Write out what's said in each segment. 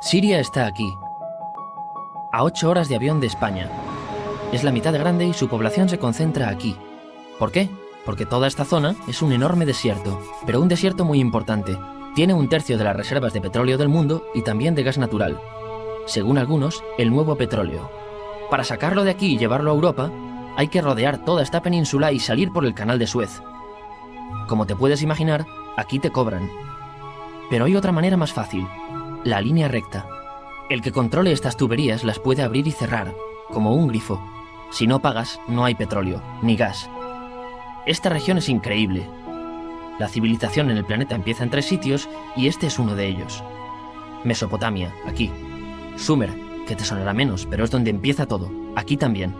Siria está aquí, a 8 horas de avión de España. Es la mitad grande y su población se concentra aquí. ¿Por qué? Porque toda esta zona es un enorme desierto, pero un desierto muy importante. Tiene 1/3 de las reservas de petróleo del mundo y también de gas natural. Según algunos, el nuevo petróleo. Para sacarlo de aquí y llevarlo a Europa, hay que rodear toda esta península y salir por el canal de Suez. Como te puedes imaginar, aquí te cobran. Pero hay otra manera más fácil, la línea recta. El que controle estas tuberías las puede abrir y cerrar, como un grifo. Si no pagas, no hay petróleo, ni gas. Esta región es increíble. La civilización en el planeta empieza en 3 sitios y este es uno de ellos. Mesopotamia, aquí. Sumer, que te sonará menos, pero es donde empieza todo, aquí también.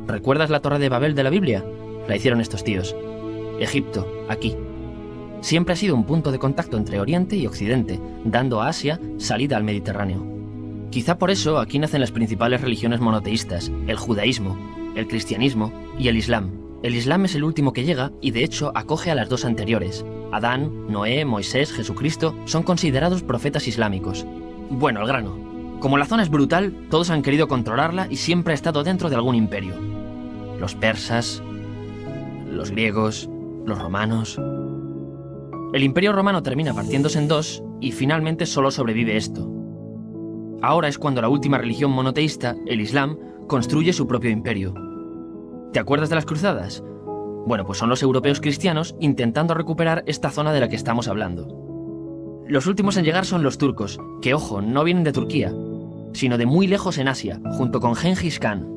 ¿Recuerdas la Torre de Babel de la Biblia? La hicieron estos tíos. Egipto, aquí. Siempre ha sido un punto de contacto entre Oriente y Occidente, dando a Asia salida al Mediterráneo. Quizá por eso aquí nacen las principales religiones monoteístas, el judaísmo, el cristianismo y el islam. El islam es el último que llega y de hecho acoge a las 2 anteriores. Adán, Noé, Moisés, Jesucristo son considerados profetas islámicos. Bueno, al grano. Como la zona es brutal, todos han querido controlarla y siempre ha estado dentro de algún imperio. Los persas, los griegos, los romanos. El imperio romano termina partiéndose en 2 y finalmente solo sobrevive esto. Ahora es cuando la última religión monoteísta, el Islam, construye su propio imperio. ¿Te acuerdas de las cruzadas? Bueno, pues son los europeos cristianos intentando recuperar esta zona de la que estamos hablando. Los últimos en llegar son los turcos, que ojo, no vienen de Turquía, sino de muy lejos en Asia, junto con Gengis Khan.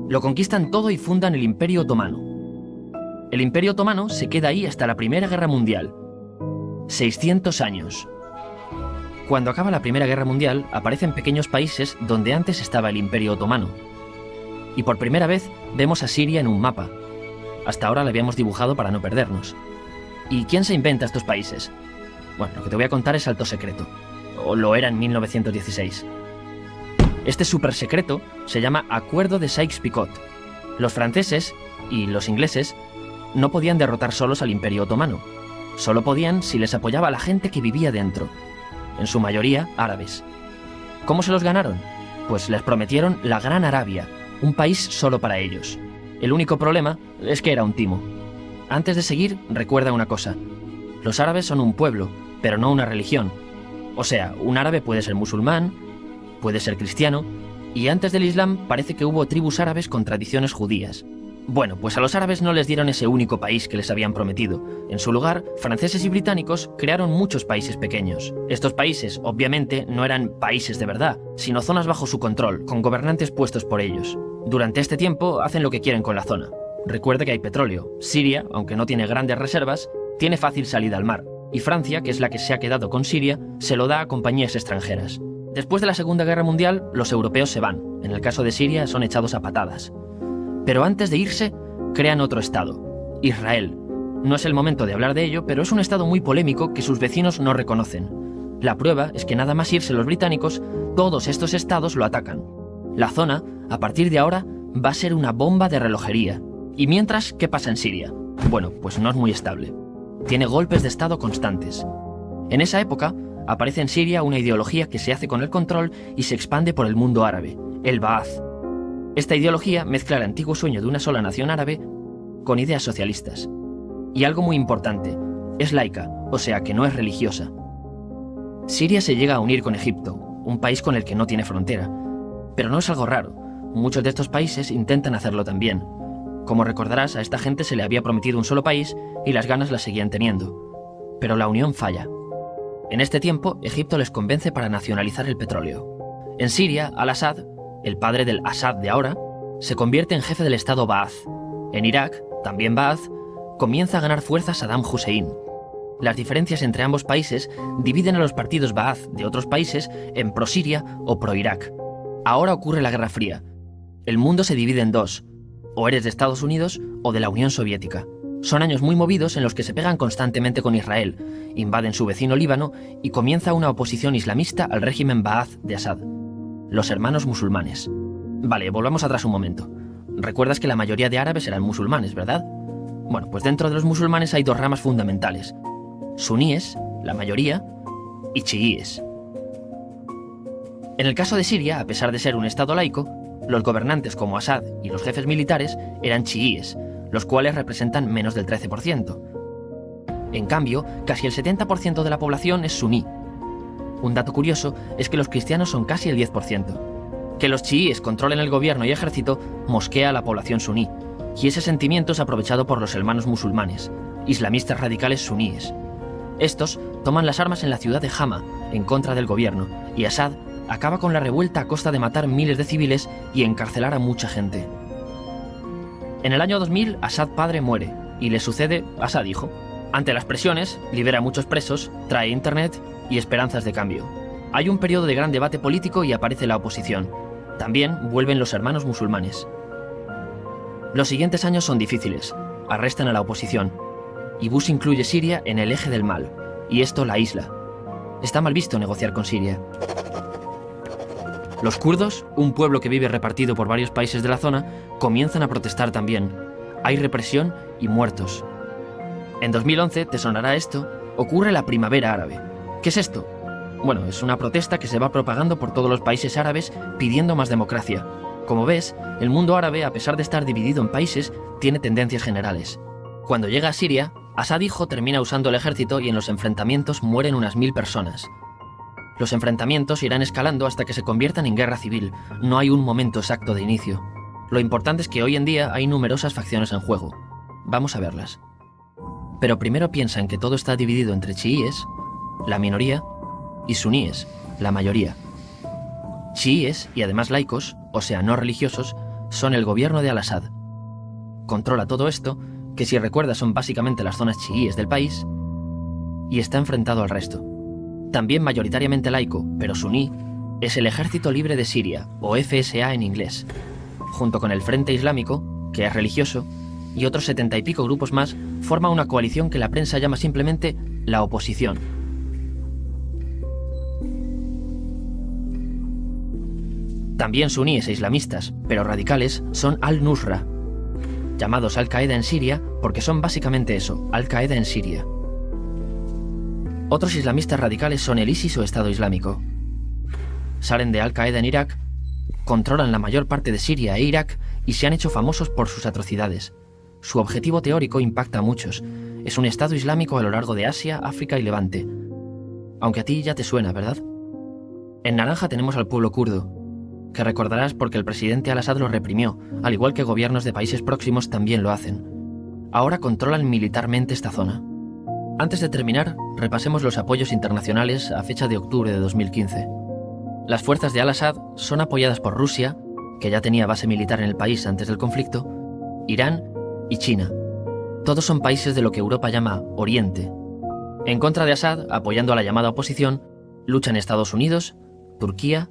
Lo conquistan todo y fundan el Imperio Otomano. El Imperio Otomano se queda ahí hasta la Primera Guerra Mundial. 600 años. Cuando acaba la Primera Guerra Mundial, aparecen pequeños países donde antes estaba el Imperio Otomano. Y por primera vez vemos a Siria en un mapa. Hasta ahora la habíamos dibujado para no perdernos. ¿Y quién se inventa estos países? Bueno, lo que te voy a contar es alto secreto. O lo era en 1916. Este súper secreto se llama Acuerdo de Sykes-Picot. Los franceses y los ingleses no podían derrotar solos al Imperio Otomano. Solo podían si les apoyaba la gente que vivía dentro. En su mayoría árabes. ¿Cómo se los ganaron? Pues les prometieron la Gran Arabia, un país solo para ellos. El único problema es que era un timo. Antes de seguir, recuerda una cosa. Los árabes son un pueblo, pero no una religión. O sea, un árabe puede ser musulmán, puede ser cristiano, y antes del Islam parece que hubo tribus árabes con tradiciones judías. Bueno, pues a los árabes no les dieron ese único país que les habían prometido. En su lugar, franceses y británicos crearon muchos países pequeños. Estos países, obviamente, no eran países de verdad, sino zonas bajo su control, con gobernantes puestos por ellos. Durante este tiempo hacen lo que quieren con la zona. Recuerda que hay petróleo. Siria, aunque no tiene grandes reservas, tiene fácil salida al mar. Y Francia, que es la que se ha quedado con Siria, se lo da a compañías extranjeras. Después de la Segunda Guerra Mundial, los europeos se van. En el caso de Siria, son echados a patadas. Pero antes de irse, crean otro estado, Israel. No es el momento de hablar de ello, pero es un estado muy polémico que sus vecinos no reconocen. La prueba es que nada más irse los británicos, todos estos estados lo atacan. La zona, a partir de ahora, va a ser una bomba de relojería. Y mientras, ¿qué pasa en Siria? Bueno, pues no es muy estable. Tiene golpes de estado constantes. En esa época, aparece en Siria una ideología que se hace con el control y se expande por el mundo árabe, el Ba'ath. Esta ideología mezcla el antiguo sueño de una sola nación árabe con ideas socialistas. Y algo muy importante, es laica, o sea que no es religiosa. Siria se llega a unir con Egipto, un país con el que no tiene frontera. Pero no es algo raro, muchos de estos países intentan hacerlo también. Como recordarás, a esta gente se le había prometido un solo país y las ganas las seguían teniendo. Pero la unión falla. En este tiempo, Egipto les convence para nacionalizar el petróleo. En Siria, Al-Assad, el padre del Assad de ahora, se convierte en jefe del estado Ba'ath. En Irak, también Ba'ath, comienza a ganar fuerza Saddam Hussein. Las diferencias entre ambos países dividen a los partidos Ba'ath de otros países en pro-Siria o pro-Irak. Ahora ocurre la Guerra Fría. El mundo se divide en 2. O eres de Estados Unidos o de la Unión Soviética. Son años muy movidos en los que se pegan constantemente con Israel, invaden su vecino Líbano y comienza una oposición islamista al régimen Ba'ath de Assad. Los hermanos musulmanes. Vale, volvamos atrás un momento. Recuerdas que la mayoría de árabes eran musulmanes, ¿verdad? Bueno, pues dentro de los musulmanes hay 2 ramas fundamentales. Suníes, la mayoría, y chiíes. En el caso de Siria, a pesar de ser un estado laico, los gobernantes como Assad y los jefes militares eran chiíes, los cuales representan menos del 13%. En cambio, casi el 70% de la población es suní. Un dato curioso es que los cristianos son casi el 10%. Que los chiíes controlen el gobierno y ejército mosquea a la población suní, y ese sentimiento es aprovechado por los hermanos musulmanes, islamistas radicales suníes. Estos toman las armas en la ciudad de Hama, en contra del gobierno, y Assad acaba con la revuelta a costa de matar miles de civiles y encarcelar a mucha gente. En el año 2000, Assad padre muere, y le sucede Assad hijo. Ante las presiones, libera a muchos presos, trae internet y esperanzas de cambio. Hay un periodo de gran debate político y aparece la oposición. También vuelven los hermanos musulmanes. Los siguientes años son difíciles. Arrestan a la oposición. Y Bush incluye Siria en el eje del mal, y esto la aísla. Está mal visto negociar con Siria. Los kurdos, un pueblo que vive repartido por varios países de la zona, comienzan a protestar también. Hay represión y muertos. En 2011, te sonará esto, ocurre la Primavera Árabe. ¿Qué es esto? Bueno, es una protesta que se va propagando por todos los países árabes pidiendo más democracia. Como ves, el mundo árabe, a pesar de estar dividido en países, tiene tendencias generales. Cuando llega a Siria, Assad hijo termina usando el ejército y en los enfrentamientos mueren unas 1000 personas. Los enfrentamientos irán escalando hasta que se conviertan en guerra civil. No hay un momento exacto de inicio. Lo importante es que hoy en día hay numerosas facciones en juego. Vamos a verlas. Pero primero piensa en que todo está dividido entre chiíes, la minoría, y suníes, la mayoría. Chiíes, y además laicos, o sea, no religiosos, son el gobierno de al-Assad. Controla todo esto, que si recuerdas son básicamente las zonas chiíes del país, y está enfrentado al resto. También mayoritariamente laico, pero suní, es el Ejército Libre de Siria, o FSA en inglés, junto con el Frente Islámico, que es religioso, y otros 70 y pico grupos más, forma una coalición que la prensa llama simplemente la oposición. También suníes e islamistas, pero radicales, son al-Nusra, llamados Al-Qaeda en Siria porque son básicamente eso, Al-Qaeda en Siria. Otros islamistas radicales son el ISIS o Estado Islámico. Salen de Al-Qaeda en Irak, controlan la mayor parte de Siria e Irak y se han hecho famosos por sus atrocidades. Su objetivo teórico impacta a muchos. Es un Estado Islámico a lo largo de Asia, África y Levante. Aunque a ti ya te suena, ¿verdad? En naranja tenemos al pueblo kurdo, que recordarás porque el presidente al-Assad lo reprimió, al igual que gobiernos de países próximos también lo hacen. Ahora controlan militarmente esta zona. Antes de terminar, repasemos los apoyos internacionales a fecha de octubre de 2015. Las fuerzas de al-Assad son apoyadas por Rusia, que ya tenía base militar en el país antes del conflicto, Irán y China. Todos son países de lo que Europa llama Oriente. En contra de Assad, apoyando a la llamada oposición, luchan Estados Unidos, Turquía,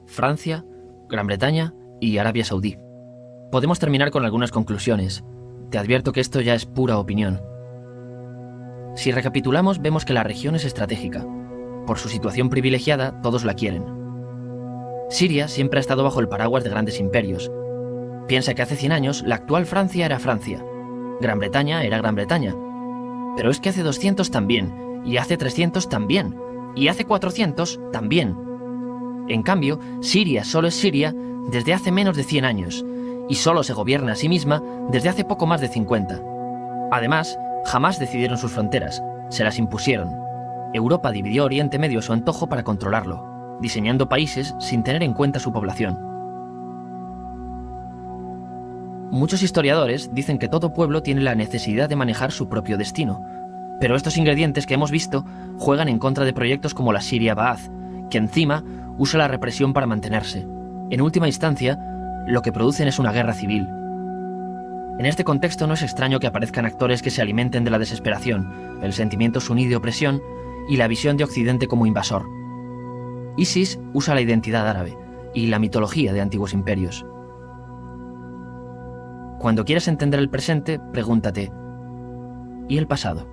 Francia, Gran Bretaña y Arabia Saudí. Podemos terminar con algunas conclusiones. Te advierto que esto ya es pura opinión. Si recapitulamos, vemos que la región es estratégica. Por su situación privilegiada, todos la quieren. Siria siempre ha estado bajo el paraguas de grandes imperios. Piensa que hace 100 años la actual Francia era Francia. Gran Bretaña era Gran Bretaña. Pero es que hace 200 también, y hace 300 también, y hace 400 también. En cambio, Siria solo es Siria desde hace menos de 100 años, y solo se gobierna a sí misma desde hace poco más de 50. Además, jamás decidieron sus fronteras, se las impusieron. Europa dividió Oriente Medio a su antojo para controlarlo, diseñando países sin tener en cuenta su población. Muchos historiadores dicen que todo pueblo tiene la necesidad de manejar su propio destino, pero estos ingredientes que hemos visto juegan en contra de proyectos como la Siria Ba'ath, que encima usa la represión para mantenerse. En última instancia, lo que producen es una guerra civil. En este contexto no es extraño que aparezcan actores que se alimenten de la desesperación, el sentimiento suní de opresión y la visión de Occidente como invasor. ISIS usa la identidad árabe y la mitología de antiguos imperios. Cuando quieras entender el presente, pregúntate, ¿y el pasado?